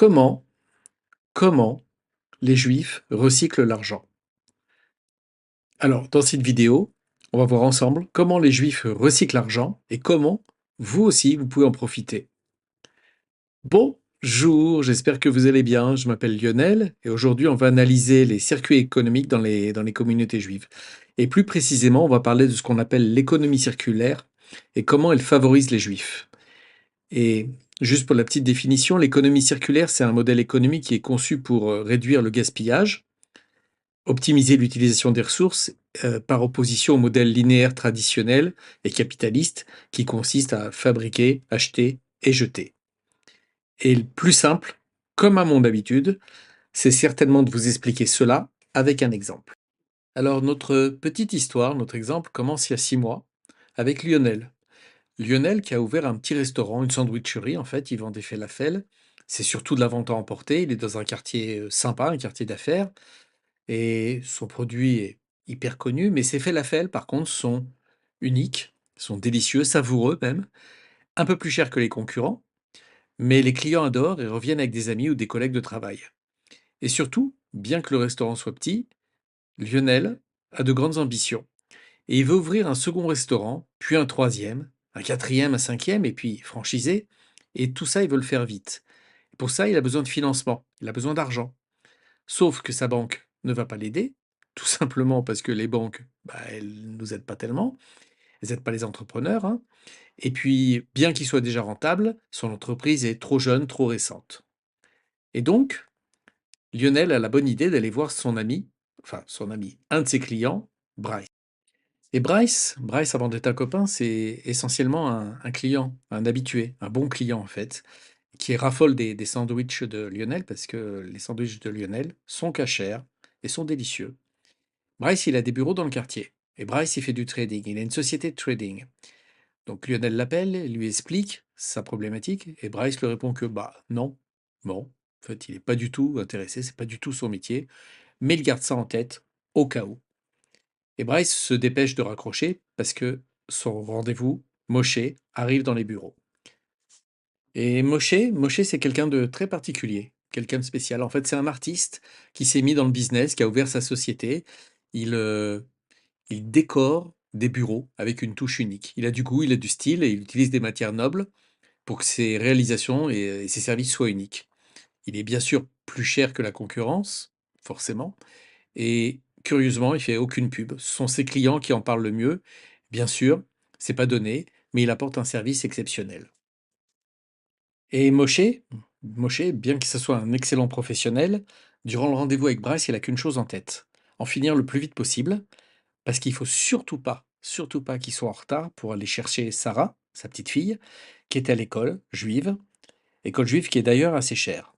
Comment, comment les Juifs recyclent l'argent? Alors, dans cette vidéo, on va voir ensemble comment les Juifs recyclent l'argent et comment vous aussi, vous pouvez en profiter. Bonjour, j'espère que vous allez bien. Je m'appelle Lionel et aujourd'hui, on va analyser les circuits économiques dans les communautés juives. Et plus précisément, on va parler de ce qu'on appelle l'économie circulaire et comment elle favorise les Juifs. Et juste pour la petite définition, l'économie circulaire, c'est un modèle économique qui est conçu pour réduire le gaspillage, optimiser l'utilisation des ressources, par opposition au modèle linéaire traditionnel et capitaliste qui consiste à fabriquer, acheter et jeter. Et le plus simple, comme à mon habitude, c'est certainement de vous expliquer cela avec un exemple. Alors notre petite histoire, notre exemple commence il y a 6 mois avec Lionel. Lionel qui a ouvert un petit restaurant, une sandwicherie en fait, il vend des falafels. C'est surtout de la vente à emporter, il est dans un quartier, sympa, un quartier d'affaires. Et son produit est hyper connu, mais ses falafels, par contre, sont uniques, sont délicieux, savoureux même, un peu plus chers que les concurrents, mais les clients adorent et reviennent avec des amis ou des collègues de travail. Et surtout, bien que le restaurant soit petit, Lionel a de grandes ambitions. Et il veut ouvrir un second restaurant, puis un troisième, un quatrième, un cinquième, et puis franchisé. Et tout ça, il veut le faire vite. Pour ça, il a besoin de financement, il a besoin d'argent. Sauf que sa banque ne va pas l'aider, tout simplement parce que les banques, elles ne nous aident pas tellement, elles n'aident pas les entrepreneurs, hein. Et puis, bien qu'il soit déjà rentable, son entreprise est trop jeune, trop récente. Et donc, Lionel a la bonne idée d'aller voir son ami, enfin son ami, un de ses clients, Bryce. Et Bryce, avant d'être un copain, c'est essentiellement un client, un habitué, un bon client en fait, qui raffole des sandwichs de Lionel parce que les sandwichs de Lionel sont cachers et sont délicieux. Bryce, il a des bureaux dans le quartier. Et Bryce, il fait du trading. Il a une société de trading. Donc Lionel l'appelle, lui explique sa problématique. Et Bryce lui répond que, non. Bon, en fait, il n'est pas du tout intéressé. C'est pas du tout son métier. Mais il garde ça en tête au cas où. Et Bryce se dépêche de raccrocher parce que son rendez-vous, Moshe, arrive dans les bureaux. Et Moshe, c'est quelqu'un de très particulier, quelqu'un de spécial. En fait, c'est un artiste qui s'est mis dans le business, qui a ouvert sa société. Il, euh, Il décore des bureaux avec une touche unique. Il a du goût, il a du style et il utilise des matières nobles pour que ses réalisations et ses services soient uniques. Il est bien sûr plus cher que la concurrence, forcément, et curieusement, il fait aucune pub. Ce sont ses clients qui en parlent le mieux. Bien sûr, c'est pas donné, mais il apporte un service exceptionnel. Et Moshe, bien que ce soit un excellent professionnel, durant le rendez-vous avec Bryce, il a qu'une chose en tête, en finir le plus vite possible. Parce qu'il faut surtout pas qu'il soit en retard pour aller chercher Sarah, sa petite fille, qui est à école juive qui est d'ailleurs assez chère.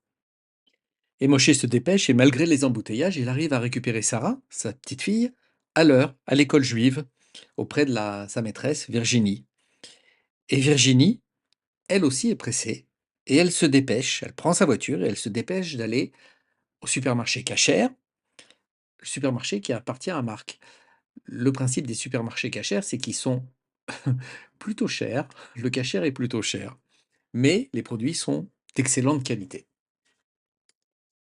Et Moshe se dépêche et malgré les embouteillages, il arrive à récupérer Sarah, sa petite fille, à l'heure, à l'école juive, auprès de sa maîtresse, Virginie. Et Virginie, elle aussi est pressée, et elle se dépêche, elle prend sa voiture et elle se dépêche d'aller au supermarché Cacher, le supermarché qui appartient à Marc. Le principe des supermarchés cachers, c'est qu'ils sont plutôt cher, le cachère est plutôt cher, mais les produits sont d'excellente qualité.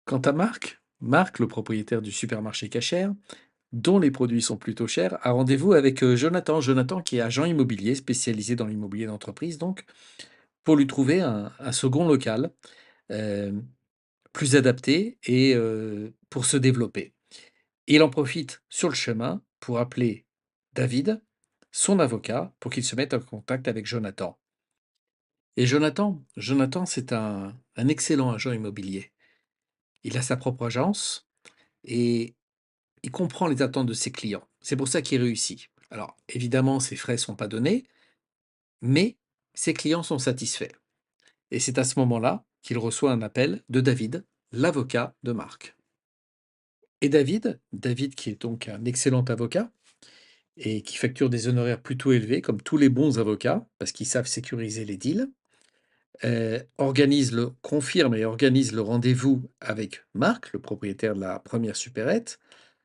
Quant à Marc, le propriétaire du supermarché cachère, dont les produits sont plutôt chers, a rendez-vous avec Jonathan qui est agent immobilier spécialisé dans l'immobilier d'entreprise, donc pour lui trouver un second local euh, plus adapté et pour se développer. Il en profite sur le chemin pour appeler David, son avocat, pour qu'il se mette en contact avec Jonathan. Et Jonathan, c'est un excellent agent immobilier. Il a sa propre agence et il comprend les attentes de ses clients. C'est pour ça qu'il réussit. Alors, évidemment, ses frais ne sont pas donnés, mais ses clients sont satisfaits. Et c'est à ce moment-là qu'il reçoit un appel de David, l'avocat de Marc. Et David qui est donc un excellent avocat et qui facture des honoraires plutôt élevés, comme tous les bons avocats, parce qu'ils savent sécuriser les deals, confirme et organise le rendez-vous avec Marc, le propriétaire de la première supérette,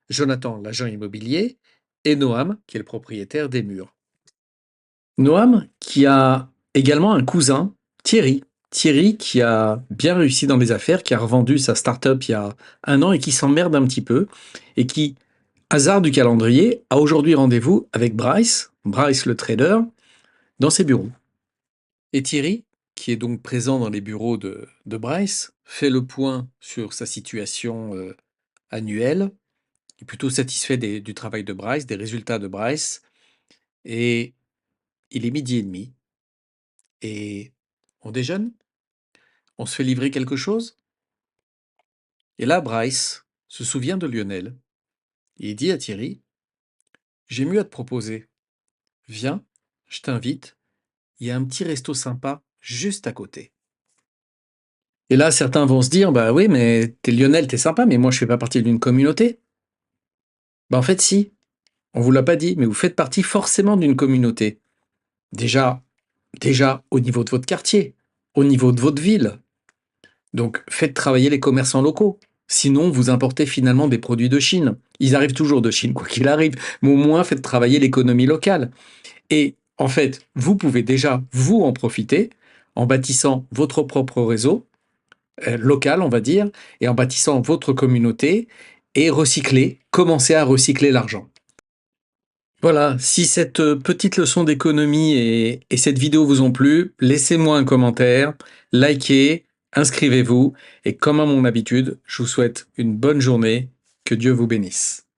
Jonathan, l'agent immobilier, et Noam, qui est le propriétaire des murs. Noam, qui a également un cousin, Thierry. Thierry qui a bien réussi dans les affaires, qui a revendu sa start-up il y a 1 an et qui s'emmerde un petit peu et qui, hasard du calendrier, a aujourd'hui rendez-vous avec Bryce le trader, dans ses bureaux. Et Thierry, qui est donc présent dans les bureaux de Bryce, fait le point sur sa situation annuelle. Il est plutôt satisfait du travail de Bryce, des résultats de Bryce. Et il est 12h30. Et on déjeune, on se fait livrer quelque chose. Et là, Bryce se souvient de Lionel. Et il dit à Thierry, j'ai mieux à te proposer. Viens, je t'invite, il y a un petit resto sympa juste à côté. Et là, certains vont se dire, bah oui, mais t'es Lionel, t'es sympa, mais moi je fais pas partie d'une communauté. Bah en fait, si, on vous l'a pas dit, mais vous faites partie forcément d'une communauté. Déjà, déjà au niveau de votre quartier, au niveau de votre ville. Donc faites travailler les commerçants locaux. Sinon, vous importez finalement des produits de Chine. Ils arrivent toujours de Chine, quoi qu'il arrive, mais au moins faites travailler l'économie locale. Et en fait, vous pouvez déjà, vous, en profiter en bâtissant votre propre réseau, local, on va dire, et en bâtissant votre communauté, et recycler, commencer à recycler l'argent. Voilà, si cette petite leçon d'économie et cette vidéo vous ont plu, laissez-moi un commentaire, likez, inscrivez-vous, et comme à mon habitude, je vous souhaite une bonne journée, que Dieu vous bénisse.